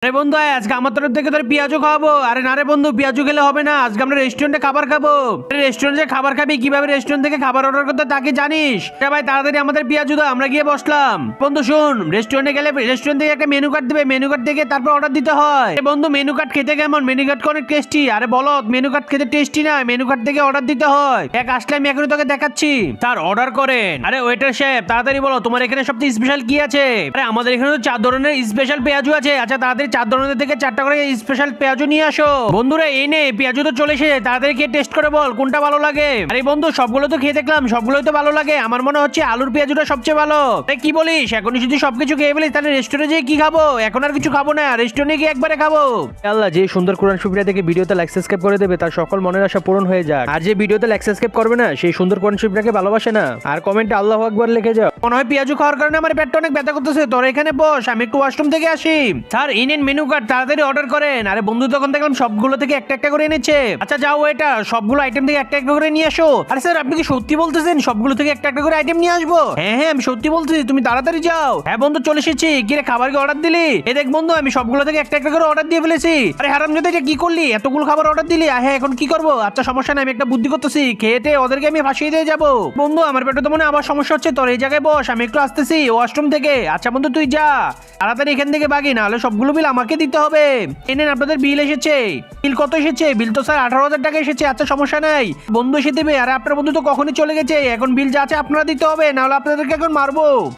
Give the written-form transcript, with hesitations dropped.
আরে বন্ধু আজকে আমার তরফ থেকে তোর পেঁয়াজু খাওয়াবো। আরে না রে বন্ধু, পেঁয়াজু খেলে হবে না, আজকে আমরা রেস্টুরেন্টে খাবার খাবো। রেস্টুরেন্টে খাবার খাবি, কিভাবে রেস্টুরেন্ট থেকে খাবার অর্ডার করতে তাকে জানিস? ভাই তাড়াতাড়ি আমাদের পেঁয়াজু দাও, আমরা গিয়ে বসলাম। বন্ধু শুন, রেস্টুরেন্টে গেলে রেস্টুরেন্ট থেকে একটা মেনু কার্ড দিবে, মেনু কার্ড থেকে তারপর অর্ডার দিতে হয়। বন্ধু মেনু কার্ড খেতে কেমন? মেনু কার্ড অনেক টেস্টি। আরে বলো, মেনু কার্ড খেতে টেস্টি না, মেনু কার্ড থেকে অর্ডার দিতে হয়। এক আসলে আমি এখনই তোকে দেখাচ্ছি। তার অর্ডার করেন। আরে ওয়েটার সাহেব তাড়াতাড়ি বলো তোমার এখানে সবচেয়ে স্পেশাল কি আছে? আরে আমাদের এখানে তো 4 ধরনের স্পেশাল পেঁয়াজু আছে। আচ্ছা তাড়াতাড়ি 4 ধরনের থেকে 4টা করে স্পেশাল পেঁয়াজু নিয়ে আসো। বন্ধুরা এই নে পেঁয়াজু তো চলে এসেছে, তাড়াতাড়ি খেয়ে টেস্ট করে বল কোনটা ভালো লাগে। আরে বন্ধু সবগুলো তো খেয়ে দেখলাম, সবগুলোই তো ভালো লাগে। আমার মনে হচ্ছে আলুর পেঁয়াজুটা সবচেয়ে ভালো। আরে কি বলিস, এখনই যদি সবকিছু খেয়ে ফেলিস তাহলে রেস্টুরেন্টে যেয়ে কি খাবো? এখন আর কিছু খাবো না, রেস্টুরেন্টে গিয়ে একবারে খাবো। আল্লাহ, যে সুন্দর কোরআন শরীফটা দেখে ভিডিওতে লাইক সাবস্ক্রাইব করে দেবে তার সকল মনের আশা পূরণ হয়ে যাক। আর যে ভিডিওতে লাইক সাবস্ক্রাইব করবে না সেই সুন্দর কোরআন শরীফটাকে ভালোবাসে না। আর কমেন্টে আল্লাহু আকবার লিখে যাও। মনে হয় পেঁয়াজু খাওয়ার কারণে আমার পেটটা অনেক ব্যথা করতেছে। তোর এখানে বস, আমি একটু ওয়াশরুম থেকে আসি। স্যার ইনেন মেনু কার্ড, তাড়াতাড়ি অর্ডার করেন। আরে বন্ধু তখন দেখলাম সবগুলো থেকে একটা একটা করে এনেছে। আচ্ছা যাও এটা সবগুলো আইটেম থেকে একটা একটা করে নিয়ে আসো। আরে স্যার আপনি কি সত্যি বলতেছেন সবগুলো থেকে একটা একটা করে আইটেম নিয়ে আসবো? হ্যাঁ হ্যাঁ আমি সত্যি বলতেছি, তুমি তাড়াতাড়ি যাও। হ্যাঁ বন্ধু চলে এসেছি। কি রে খাবার কি অর্ডার দিলি? এই দেখ বন্ধু আমি সবগুলো থেকে একটা একটা করে অর্ডার দিয়ে ফেলেছি। আরে হারামজাদা এটা কি করলি? এতগুলো খাবার অর্ডার দিলি? হ্যাঁ এখন কি করবো? আচ্ছা সমস্যা নাই, আমি একটা বুদ্ধি করতেছি, খেয়েতে ওদেরকে আমি ফাঁসিয়ে দিয়ে যাবো। বন্ধু আমার পেটে তো মনে হয় আবার সমস্যা হচ্ছে, তোর এই জায়গায় বস, আমি একটু আসতেছি ওয়াশরুম থেকে। আচ্ছা বন্ধু তুই যা তাড়াতাড়ি এখান থেকে বাগি, নাহলে সবগুলো বিল আমাকে দিতে হবে। এনেন আপনাদের বিল এসেছে। বিল কত এসেছে? বিল তো স্যার 18,000 টাকা এসেছে। আচ্ছা সমস্যা নাই, বন্ধু এসে দেবে। আর আপনার বন্ধু তো কখনই চলে গেছে, এখন বিল যা আছে আপনারা দিতে হবে, নাহলে আপনাদেরকে এখন মারবো।